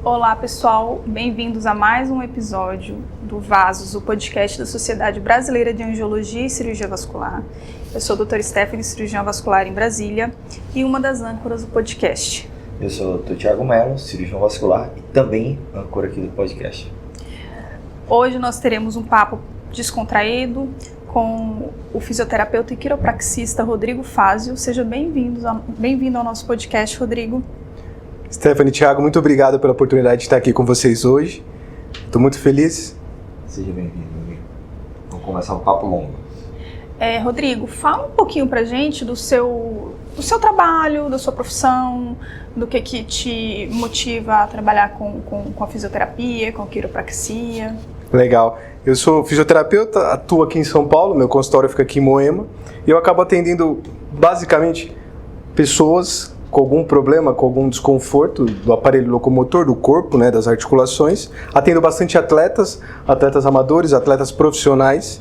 Olá pessoal, bem-vindos a mais um episódio do Vasos, o podcast da Sociedade Brasileira de Angiologia e Cirurgia Vascular. Eu sou a doutora Stephanie, cirurgiã vascular em Brasília e uma das âncoras do podcast. Eu sou o Dr. Thiago Melo, cirurgião vascular e também âncora aqui do podcast. Hoje nós teremos um papo descontraído com o fisioterapeuta e quiropraxista Rodrigo Fázio. Seja bem-vindo ao nosso podcast, Rodrigo. Stephanie, Thiago, muito obrigado pela oportunidade de estar aqui com vocês hoje. Estou muito feliz. Seja bem-vindo, amigo. Vamos começar um papo longo. Rodrigo, fala um pouquinho pra gente do seu trabalho, da sua profissão, do que te motiva a trabalhar com a fisioterapia, com a quiropraxia. Legal. Eu sou fisioterapeuta, atuo aqui em São Paulo, meu consultório fica aqui em Moema, e eu acabo atendendo basicamente pessoas com algum problema, com algum desconforto do aparelho locomotor, do corpo, né, das articulações. Atendo bastante atletas amadores, atletas profissionais,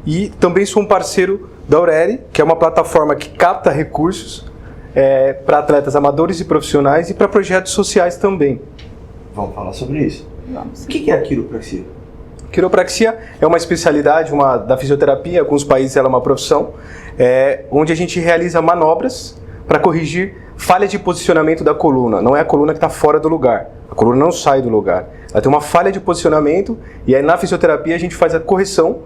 e também sou um parceiro da Aurere, que é uma plataforma que capta recursos para atletas amadores e profissionais e para projetos sociais também. Vamos falar sobre isso. Vamos. O que é a quiropraxia? Quiropraxia é uma especialidade da fisioterapia, em alguns países ela é uma profissão, onde a gente realiza manobras para corrigir falha de posicionamento da coluna. Não é a coluna que está fora do lugar, a coluna não sai do lugar. Ela tem uma falha de posicionamento e aí na fisioterapia a gente faz a correção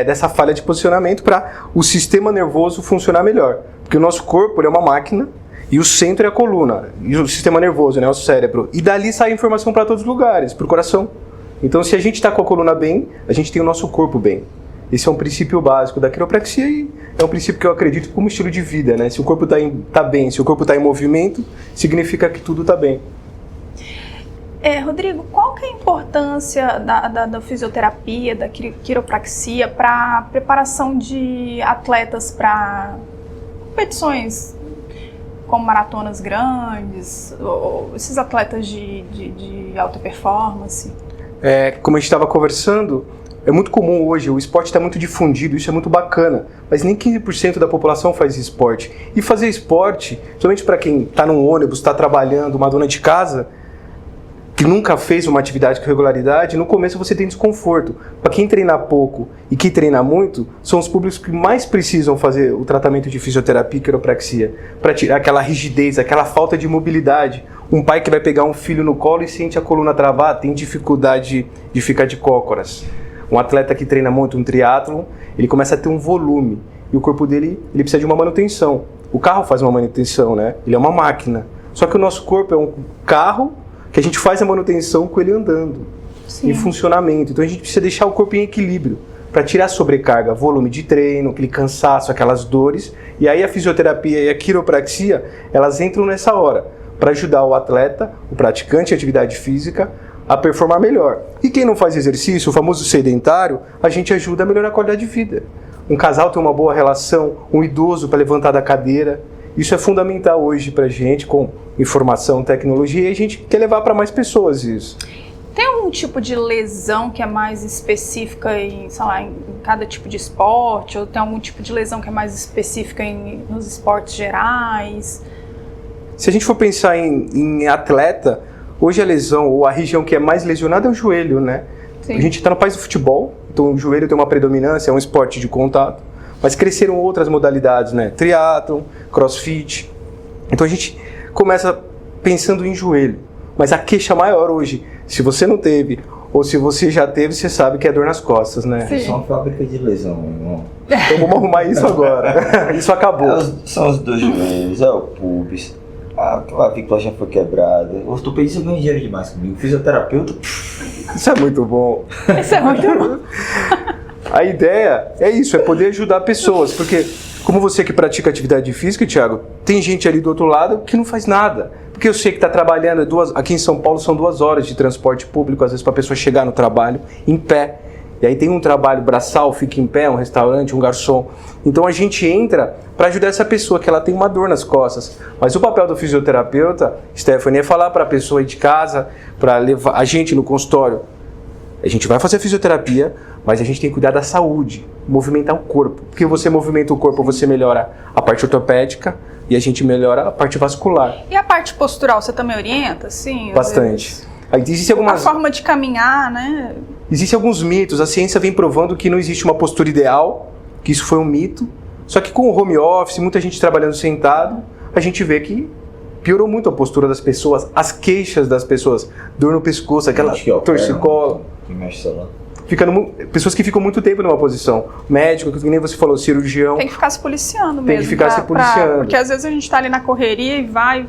dessa falha de posicionamento para o sistema nervoso funcionar melhor. Porque o nosso corpo é uma máquina e o centro é a coluna, e o sistema nervoso, né, o cérebro. E dali sai a informação para todos os lugares, para o coração. Então, se a gente está com a coluna bem, a gente tem o nosso corpo bem. Esse é um princípio básico da quiropraxia e é um princípio que eu acredito como estilo de vida, né? Se o corpo tá bem, se o corpo está em movimento, significa que tudo está bem. Rodrigo, qual que é a importância da fisioterapia, da quiropraxia para a preparação de atletas para competições como maratonas grandes, ou esses atletas de alta performance? Como a gente estava conversando, é muito comum hoje, o esporte está muito difundido, isso é muito bacana, mas nem 15% da população faz esporte. E fazer esporte, somente para quem está num ônibus, está trabalhando, uma dona de casa, que nunca fez uma atividade com regularidade, no começo você tem desconforto. Para quem treina pouco e quem treina muito, são os públicos que mais precisam fazer o tratamento de fisioterapia e quiropraxia, para tirar aquela rigidez, aquela falta de mobilidade. Um pai que vai pegar um filho no colo e sente a coluna travar, tem dificuldade de ficar de cócoras. Um atleta que treina muito, um triatlon, ele começa a ter um volume e o corpo dele ele precisa de uma manutenção. O carro faz uma manutenção, né? Ele é uma máquina. Só que o nosso corpo é um carro que a gente faz a manutenção com ele andando, Sim. Em funcionamento. Então a gente precisa deixar o corpo em equilíbrio para tirar a sobrecarga, volume de treino, aquele cansaço, aquelas dores. E aí a fisioterapia e a quiropraxia, elas entram nessa hora para ajudar o atleta, o praticante de atividade física, a performar melhor. E quem não faz exercício, o famoso sedentário, a gente ajuda a melhorar a qualidade de vida. Um casal tem uma boa relação, um idoso para levantar da cadeira. Isso é fundamental hoje para a gente, com informação, tecnologia, e a gente quer levar para mais pessoas isso. Tem algum tipo de lesão que é mais específica em cada tipo de esporte? Ou tem algum tipo de lesão que é mais específica nos esportes gerais? Se a gente for pensar em atleta, hoje a lesão, ou a região que é mais lesionada é o joelho, né? Sim. A gente está no país do futebol, então o joelho tem uma predominância, é um esporte de contato. Mas cresceram outras modalidades, né? Triatlon, crossfit. Então a gente começa pensando em joelho. Mas a queixa maior hoje, se você não teve, ou se você já teve, você sabe que é dor nas costas, né? Sim. Isso é uma fábrica de lesão, meu irmão. Então vamos arrumar isso agora. Isso acabou. São os dois joelhos, o pubis, a clavícula já foi quebrada. O ortopedista ganha dinheiro demais comigo. Fisioterapeuta... Isso é muito bom. Isso é muito bom. A ideia é isso, é poder ajudar pessoas, porque como você que pratica atividade física, Thiago, tem gente ali do outro lado que não faz nada. Porque eu sei que está trabalhando, aqui em São Paulo são 2 horas de transporte público, às vezes para a pessoa chegar no trabalho em pé. E aí tem um trabalho braçal, fica em pé, um restaurante, um garçom. Então a gente entra para ajudar essa pessoa, que ela tem uma dor nas costas. Mas o papel do fisioterapeuta, Stephanie, é falar para a pessoa ir de casa, para levar a gente no consultório. A gente vai fazer a fisioterapia, mas a gente tem que cuidar da saúde, movimentar o corpo. Porque você movimenta o corpo, você melhora a parte ortopédica e a gente melhora a parte vascular. E a parte postural, você também orienta, assim? Bastante. Existe A forma de caminhar, né? Existem alguns mitos, a ciência vem provando que não existe uma postura ideal, que isso foi um mito. Só que com o home office, muita gente trabalhando sentado, a gente vê que piorou muito a postura das pessoas, as queixas das pessoas, dor no pescoço, aquela torcicolo. Que mexe lá. Pessoas que ficam muito tempo numa posição. Médico, que nem você falou, cirurgião. Tem que ficar se policiando mesmo. Tem que ficar se policiando. Porque às vezes a gente tá ali na correria e vai,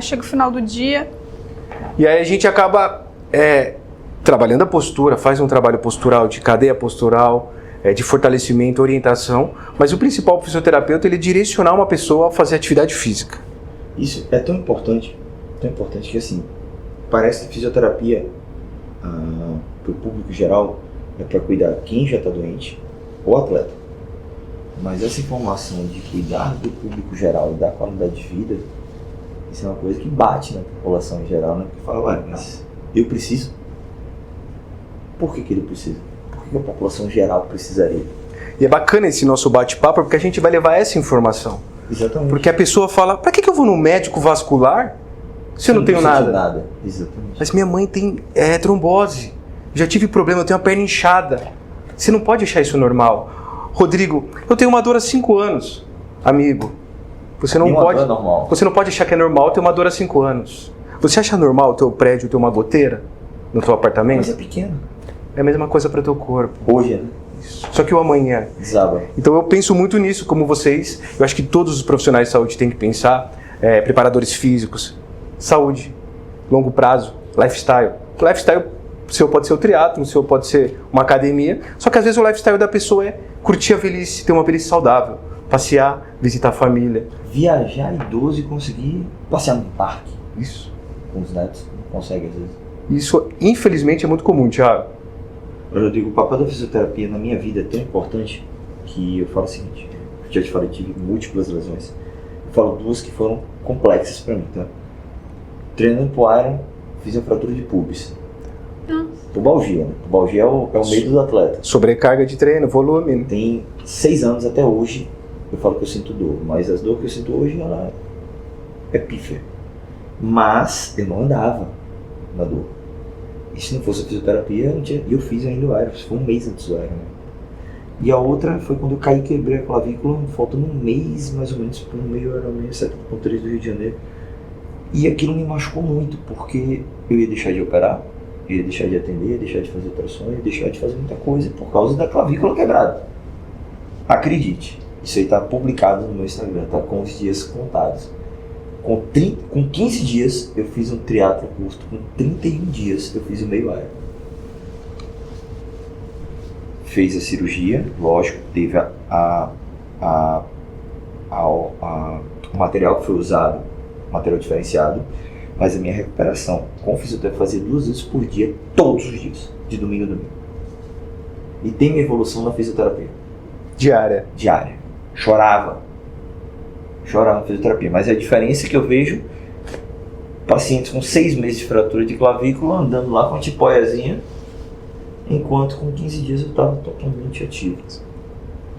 chega o final do dia. E aí a gente acaba trabalhando a postura, faz um trabalho postural, de cadeia postural, de fortalecimento, orientação. Mas o principal para o fisioterapeuta, ele é direcionar uma pessoa a fazer atividade física. Isso é tão importante que assim, parece que fisioterapia para o público geral é para cuidar quem já está doente ou atleta. Mas essa informação de cuidar do público geral e da qualidade de vida, isso é uma coisa que bate na população em geral, né? Porque fala, ué, mas eu preciso? Por que ele precisa? Por que a população geral precisaria? E é bacana esse nosso bate-papo porque a gente vai levar essa informação. Exatamente. Porque a pessoa fala, pra que eu vou no médico vascular se eu não tenho nada? Exatamente. Mas minha mãe tem trombose, já tive problema, eu tenho a perna inchada. Você não pode achar isso normal. Rodrigo, eu tenho uma dor há 5 anos. Amigo, você não pode achar que é normal ter uma dor há 5 anos. Você acha normal o teu prédio ter uma goteira no teu apartamento? Mas é pequeno. É a mesma coisa para o teu corpo. Hoje, né? Só que o amanhã. Desaba. Então eu penso muito nisso, como vocês. Eu acho que todos os profissionais de saúde têm que pensar. Preparadores físicos, saúde, longo prazo, lifestyle. Lifestyle, o seu pode ser o triatlo, o seu pode ser uma academia. Só que às vezes o lifestyle da pessoa é curtir a velhice, ter uma velhice saudável. Passear, visitar a família. Viajar idoso e conseguir passear no parque. Isso. Com os netos, não consegue às vezes. Isso, infelizmente, é muito comum, Thiago. Eu digo, o papel da fisioterapia na minha vida é tão importante que eu falo o seguinte, eu já te falei, tive múltiplas lesões. Eu falo 2 que foram complexas pra mim, tá? Treinando pro Iron, fiz a fratura de pubis. Pubalgia, né? Pubalgia é o medo do atleta. Sobrecarga de treino, volume. Tem 6 anos até hoje, eu falo que eu sinto dor, mas as dores que eu sinto hoje, ela é pífia. Mas eu não andava na dor. E se não fosse a fisioterapia, eu fiz ainda o Iron, foi 1 mês antes do Iron. Né? E a outra foi quando eu caí e quebrei a clavícula, faltando 1 mês mais ou menos para o meio Ironman 7.3 do Rio de Janeiro. E aquilo me machucou muito, porque eu ia deixar de operar, eu ia deixar de atender, ia deixar de fazer ultrassom, ia deixar de fazer muita coisa por causa da clavícula quebrada. Acredite, isso aí está publicado no meu Instagram, está com os dias contados. Com 15 dias eu fiz um triatlo curto, com 31 dias eu fiz o meio Iron. Fez a cirurgia, lógico, teve o material que foi usado, material diferenciado, mas a minha recuperação com fisioterapia fazia 2 vezes por dia, todos os dias, de domingo a domingo. E tem minha evolução na fisioterapia. Diária. Chorava na fisioterapia, mas a diferença é que eu vejo pacientes com 6 meses de fratura de clavícula andando lá com a tipóiazinha, enquanto com 15 dias eu estava totalmente ativo.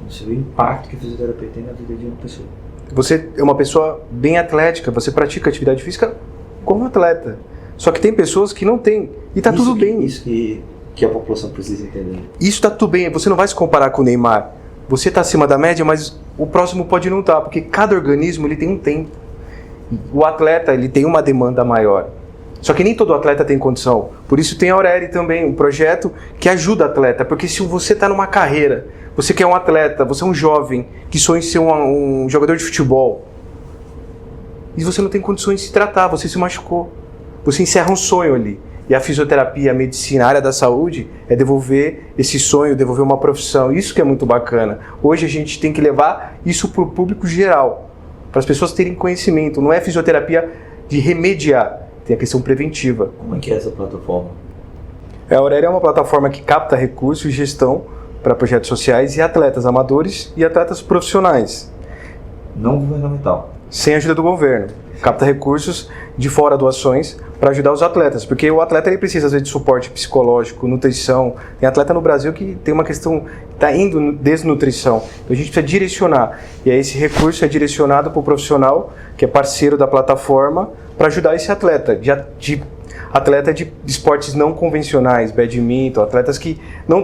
Você vê o impacto que a fisioterapia tem na vida de uma pessoa. Você é uma pessoa bem atlética, você pratica atividade física como atleta. Só que tem pessoas que não têm, e tá tudo bem. Isso que a população precisa entender. Isso tá tudo bem, você não vai se comparar com o Neymar. Você está acima da média, mas o próximo pode não estar, porque cada organismo ele tem um tempo. O atleta ele tem uma demanda maior. Só que nem todo atleta tem condição. Por isso tem a Aureli também, um projeto que ajuda o atleta. Porque se você está numa carreira, você quer um atleta, você é um jovem que sonha em ser um jogador de futebol, e você não tem condições de se tratar, você se machucou. Você encerra um sonho ali. E a fisioterapia, a medicina, a área da saúde é devolver esse sonho, devolver uma profissão. Isso que é muito bacana. Hoje a gente tem que levar isso para o público geral, para as pessoas terem conhecimento. Não é fisioterapia de remediar, tem a questão preventiva. Como é que é essa plataforma? A Aurélia é uma plataforma que capta recursos e gestão para projetos sociais e atletas amadores e atletas profissionais. Não governamental. Sem a ajuda do governo. capta recursos de fora, doações, para ajudar os atletas, porque o atleta ele precisa às vezes de suporte psicológico, nutrição. Tem atleta no Brasil que tem uma questão, está indo desnutrição, então a gente precisa direcionar, e aí esse recurso é direcionado para o profissional que é parceiro da plataforma para ajudar esse atleta, atleta de esportes não convencionais, badminton, atletas que não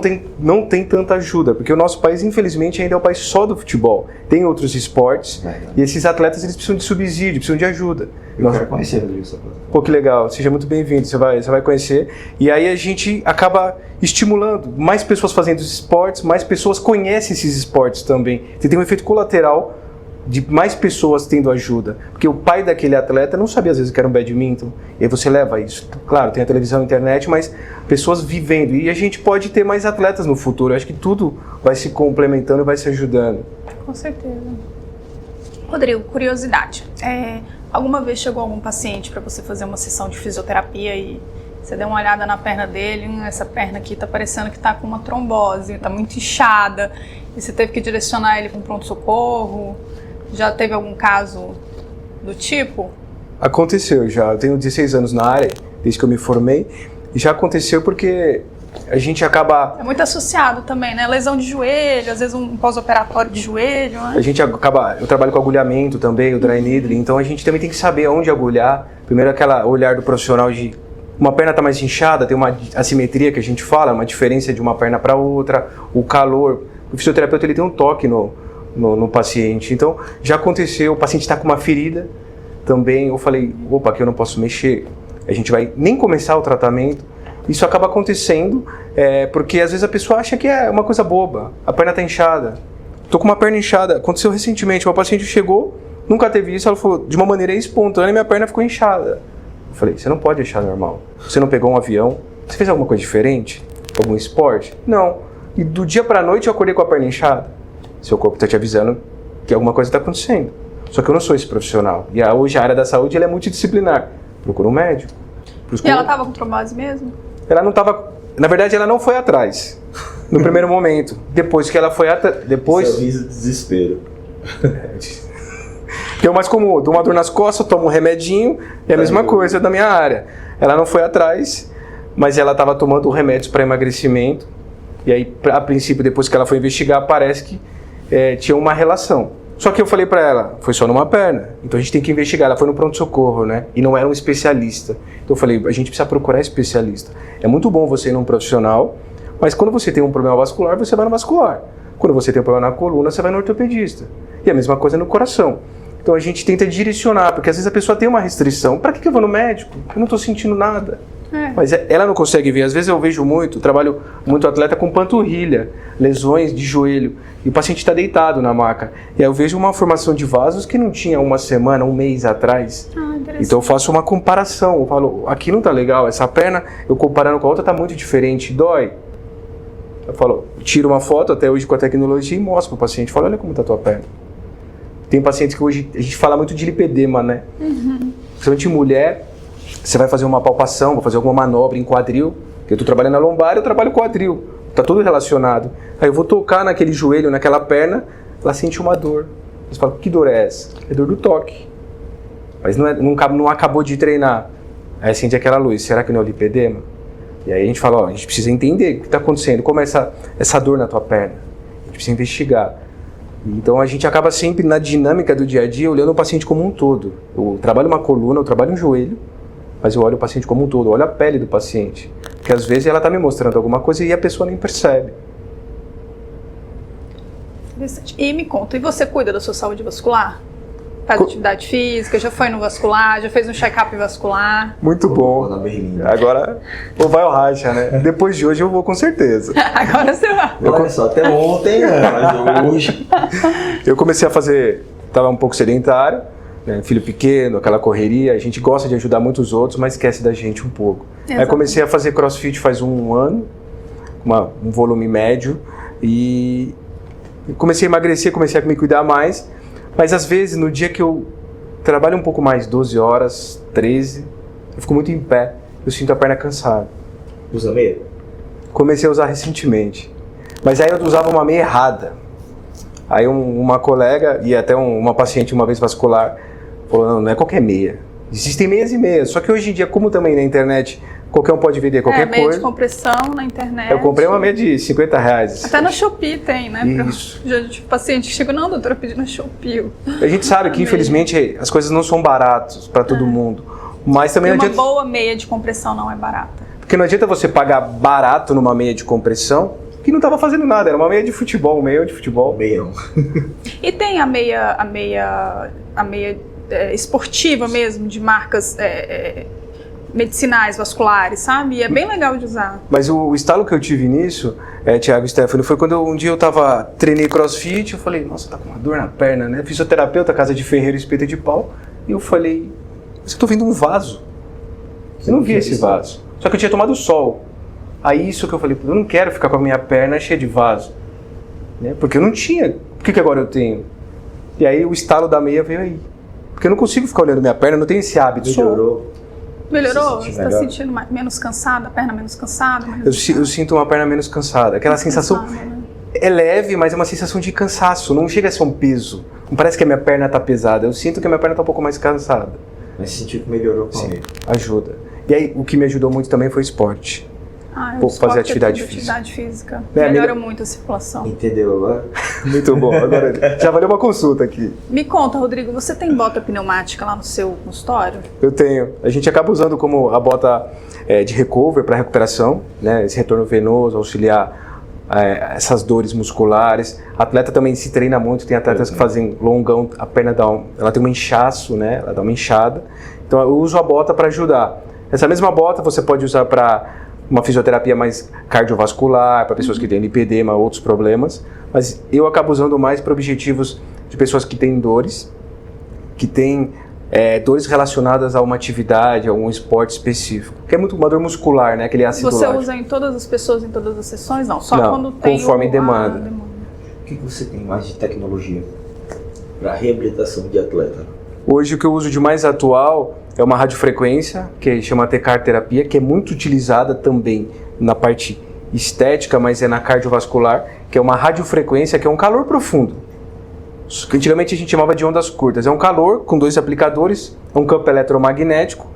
tem tanta ajuda, porque o nosso país, infelizmente, ainda é o país só do futebol. Tem outros esportes, e esses atletas eles precisam de subsídio, precisam de ajuda. Eu quero conhecer, Rodrigo, essa plataforma. Pô, que legal, seja muito bem-vindo, você vai conhecer. E aí a gente acaba estimulando mais pessoas fazendo os esportes, mais pessoas conhecem esses esportes também. Você tem um efeito colateral de mais pessoas tendo ajuda, porque o pai daquele atleta não sabia às vezes que era um badminton, e aí você leva isso. Claro, tem a televisão, a internet, mas pessoas vivendo, e a gente pode ter mais atletas no futuro. Eu acho que tudo vai se complementando e vai se ajudando. Com certeza. Rodrigo, curiosidade, alguma vez chegou algum paciente para você fazer uma sessão de fisioterapia e você deu uma olhada na perna dele, essa perna aqui tá parecendo que tá com uma trombose, tá muito inchada, e você teve que direcionar ele para um pronto-socorro? Já teve algum caso do tipo? Aconteceu já, eu tenho 16 anos na área, desde que eu me formei, e já aconteceu porque a gente acaba... É muito associado também, né? Lesão de joelho, às vezes um pós-operatório de joelho, né? A gente acaba, eu trabalho com agulhamento também, o dry needling, então a gente também tem que saber onde agulhar. Primeiro aquela olhar do profissional de uma perna está mais inchada, tem uma assimetria que a gente fala, uma diferença de uma perna para outra, o calor. O fisioterapeuta ele tem um toque no paciente. Então, já aconteceu, o paciente está com uma ferida também, eu falei, opa, aqui eu não posso mexer. A gente vai nem começar o tratamento. Isso acaba acontecendo porque às vezes a pessoa acha que é uma coisa boba, a perna está inchada. Estou com uma perna inchada, aconteceu recentemente, uma paciente chegou, nunca teve isso, ela falou, de uma maneira espontânea, minha perna ficou inchada. Eu falei, você não pode achar normal. Você não pegou um avião? Você fez alguma coisa diferente? Algum esporte? Não. E do dia para a noite eu acordei com a perna inchada. Seu corpo está te avisando que alguma coisa está acontecendo. Só que eu não sou esse profissional. E hoje a área da saúde ela é multidisciplinar. Procura um médico. E ela estava com trombose mesmo? Ela não estava... Na verdade, ela não foi atrás. No primeiro momento. Depois que ela foi atrás... Depois... Isso avisa desespero. Que é o mais comum. Dou uma dor nas costas, tomo um remedinho. E a mesma coisa da minha área. Ela não foi atrás, mas ela estava tomando remédios para emagrecimento. E aí, a princípio, depois que ela foi investigar, parece que tinha uma relação. Só que eu falei pra ela, foi só numa perna, então a gente tem que investigar. Ela foi no pronto-socorro, né? E não era um especialista. Então eu falei, a gente precisa procurar especialista. É muito bom você ir num profissional, mas quando você tem um problema vascular, você vai no vascular. Quando você tem um problema na coluna, você vai no ortopedista. E a mesma coisa no coração. Então a gente tenta direcionar, porque às vezes a pessoa tem uma restrição. Pra que eu vou no médico? Eu não tô sentindo nada. Mas ela não consegue ver. Às vezes eu vejo trabalho muito atleta com panturrilha, lesões de joelho, e o paciente está deitado na maca. E aí eu vejo uma formação de vasos que não tinha uma semana, um mês atrás. Então eu faço uma comparação. Eu falo, aqui não tá legal, essa perna, eu comparando com a outra, tá muito diferente, dói. Eu falo, tiro uma foto até hoje com a tecnologia e mostro pro paciente. Falo, olha como tá a tua perna. Tem pacientes que hoje, a gente fala muito de lipedema, né? Principalmente mulher. Você vai fazer uma palpação, vai fazer alguma manobra em quadril, porque eu estou trabalhando na lombar, eu trabalho quadril, está tudo relacionado. Aí eu vou tocar naquele joelho, naquela perna, ela sente uma dor. Você fala, que dor é essa? É dor do toque. Mas não acabou de treinar. Aí sente aquela luz, será que não é o lipedema? E aí a gente fala, a gente precisa entender o que está acontecendo, como é essa dor na tua perna. A gente precisa investigar. Então a gente acaba sempre na dinâmica do dia a dia olhando o paciente como um todo. Eu trabalho uma coluna, eu trabalho um joelho, mas eu olho o paciente como um todo, eu olho a pele do paciente. Porque às vezes ela está me mostrando alguma coisa e a pessoa nem percebe. Interessante. E me conta, e você cuida da sua saúde vascular? Faz atividade física, já foi no vascular, já fez um check-up vascular? Muito bom. Agora, ou vai ao racha, né? Depois de hoje eu vou com certeza. Agora você vai. Olha só, até ontem, mas hoje... Eu comecei a fazer, estava um pouco sedentário, né, filho pequeno, aquela correria, a gente gosta de ajudar muitos outros, mas esquece da gente um pouco. Exatamente. Aí comecei a fazer crossfit faz um ano, um volume médio, e comecei a emagrecer, comecei a me cuidar mais, mas às vezes no dia que eu trabalho um pouco mais, 12 horas, 13, eu fico muito em pé, eu sinto a perna cansada. Usa meia? Comecei a usar recentemente, mas aí eu usava uma meia errada. Aí uma colega e até uma paciente uma vez vascular Falou, não é qualquer meia. Existem meias e meias, só que hoje em dia, como também na internet, qualquer um pode vender qualquer meia coisa. de compressão na internet. Eu comprei uma meia de R$50. Até na Shopee tem, né? Isso. Já de paciente que chega, não, doutora, eu pedi na Shopee. A gente sabe que, infelizmente, as coisas não são baratas para todo mundo. Mas também E não uma adianta... boa meia de compressão não é barata. Porque não adianta você pagar barato numa meia de compressão que não estava fazendo nada, era uma meia de futebol, meia de futebol. Meião. E tem a meia esportiva mesmo, de marcas medicinais, vasculares, sabe? E é bem legal de usar. Mas o estalo que eu tive nisso, Thiago e Stephanie, foi quando um dia eu treinei crossfit, eu falei, nossa, tá com uma dor na perna, né? Fisioterapeuta, casa de ferreiro, espeta de pau, e eu falei, mas eu tô vendo um vaso. Eu não vi esse vaso. Só que eu tinha tomado sol. Aí isso que eu falei, eu não quero ficar com a minha perna cheia de vaso. Né? Porque eu não tinha. Por que agora eu tenho? E aí o estalo da meia veio aí. Porque eu não consigo ficar olhando minha perna, eu não tenho esse hábito. Melhorou? Melhorou? Você Você está sentindo menos cansada, a perna menos cansada? Eu sinto uma perna menos cansada. Aquela sensação né? é leve, mas é uma sensação de cansaço. Não chega a ser um peso. Não parece que a minha perna está pesada. Eu sinto que a minha perna está um pouco mais cansada. Mas sentiu que melhorou com ele. Ajuda. E aí o que me ajudou muito também foi o esporte. Fazer atividade física. Melhora muito a circulação. Entendeu agora? Muito bom. Agora já valeu uma consulta aqui. Me conta, Rodrigo, você tem bota pneumática lá no seu consultório? Eu tenho. A gente acaba usando como a bota de recover para recuperação, né? Esse retorno venoso, auxiliar essas dores musculares. A atleta também se treina muito. Tem atletas que fazem longão, a perna ela tem um inchaço, né? Ela dá uma inchada. Então eu uso a bota para ajudar. Essa mesma bota você pode usar para uma fisioterapia mais cardiovascular, para pessoas que têm lipedema, outros problemas, mas eu acabo usando mais para objetivos de pessoas que têm dores, que têm dores relacionadas a uma atividade, a um esporte específico, que é muito uma dor muscular, né, aquele ácido Você lático. usa em todas as pessoas, em todas as sessões? Não, só Não, quando tem conforme demanda. O que você tem mais de tecnologia para reabilitação de atleta? Hoje o que eu uso de mais atual é uma radiofrequência, que chama TECAR terapia, que é muito utilizada também na parte estética, mas é na cardiovascular, que é uma radiofrequência, que é um calor profundo. Que antigamente a gente chamava de ondas curtas. É um calor com 2 aplicadores, é um campo eletromagnético,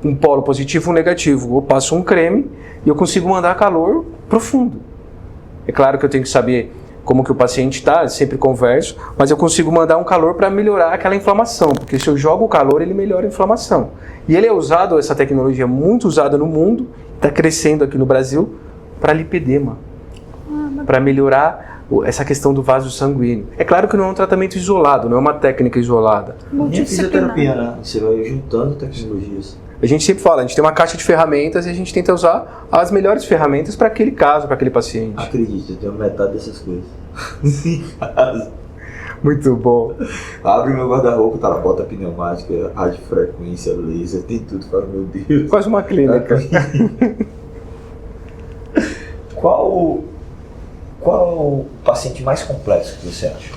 um polo positivo e um negativo. Eu passo um creme e eu consigo mandar calor profundo. É claro que eu tenho que saber como que o paciente está, sempre converso, mas eu consigo mandar um calor para melhorar aquela inflamação, porque se eu jogo o calor, ele melhora a inflamação. E ele é usado, essa tecnologia é muito usada no mundo, está crescendo aqui no Brasil, para lipedema, para melhorar essa questão do vaso sanguíneo. É claro que não é um tratamento isolado, não é uma técnica isolada. Nem fisioterapia, né? Você vai juntando tecnologias. A gente sempre fala, a gente tem uma caixa de ferramentas e a gente tenta usar as melhores ferramentas para aquele caso, para aquele paciente. Acredite, eu tenho metade dessas coisas. Muito bom. Abre meu guarda-roupa, tá lá, bota pneumática, radiofrequência, laser, tem tudo. Fala, meu Deus. Quase uma clínica. Qual o paciente mais complexo que você acha?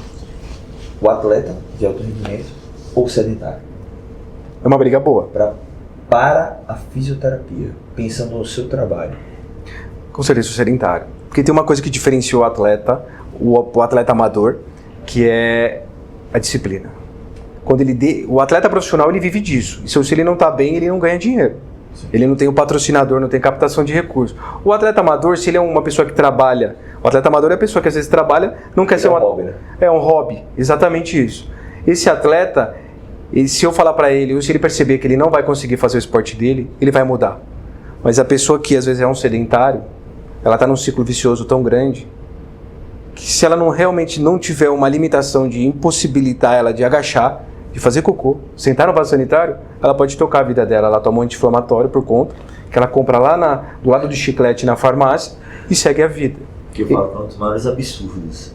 O atleta de alto rendimento ou sedentário? É uma briga boa. Para a fisioterapia, pensando no seu trabalho. Com certeza o sedentário. Porque tem uma coisa que diferencia o atleta, o atleta amador, que é a disciplina. O atleta profissional, ele vive disso. E se ele não está bem, ele não ganha dinheiro. Sim. Ele não tem um patrocinador, não tem captação de recursos. O atleta amador, se ele é uma pessoa que trabalha... O atleta amador é a pessoa que às vezes trabalha, não quer ser um hobby, né? É um hobby, exatamente isso. Esse atleta... E se eu falar para ele, ou se ele perceber que ele não vai conseguir fazer o esporte dele, ele vai mudar. Mas a pessoa que às vezes é um sedentário, ela está num ciclo vicioso tão grande, que se ela realmente não tiver uma limitação de impossibilitar ela de agachar, de fazer cocô, sentar no vaso sanitário, ela pode tocar a vida dela. Ela toma um anti-inflamatório por conta, que ela compra lá do lado do chiclete na farmácia e segue a vida. Que eu falo, é um dos maiores absurdos.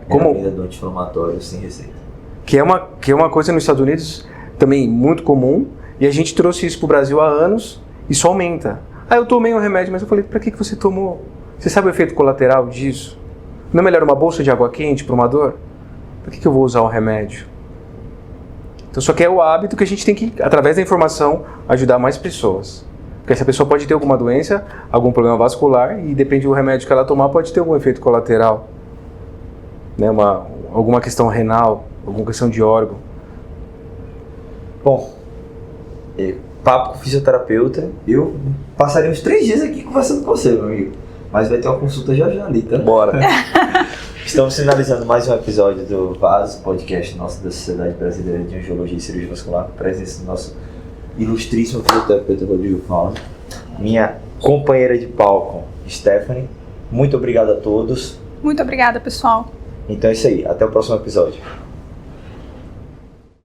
Como a vida do anti-inflamatório sem receita. Que é uma coisa nos Estados Unidos também muito comum, e a gente trouxe isso para o Brasil há anos, e isso aumenta. Eu tomei um remédio, mas eu falei, para que você tomou? Você sabe o efeito colateral disso? Não é melhor uma bolsa de água quente para uma dor? Para que eu vou usar um remédio? Então só que é o hábito que a gente tem que, através da informação, ajudar mais pessoas. Porque essa pessoa pode ter alguma doença, algum problema vascular, e depende do remédio que ela tomar, pode ter algum efeito colateral. Né? Alguma questão renal, alguma questão de órgão. Bom, papo com fisioterapeuta, eu passaria uns 3 dias aqui conversando com você, meu amigo. Mas vai ter uma consulta já ali, tá? Bora. Estamos finalizando mais um episódio do VASO, podcast nosso da Sociedade Brasileira de Angiologia e Cirurgia Vascular, com a presença do nosso ilustríssimo fisioterapeuta Rodrigo Paulo, minha companheira de palco, Stephanie. Muito obrigado a todos. Muito obrigada, pessoal. Então é isso aí, até o próximo episódio.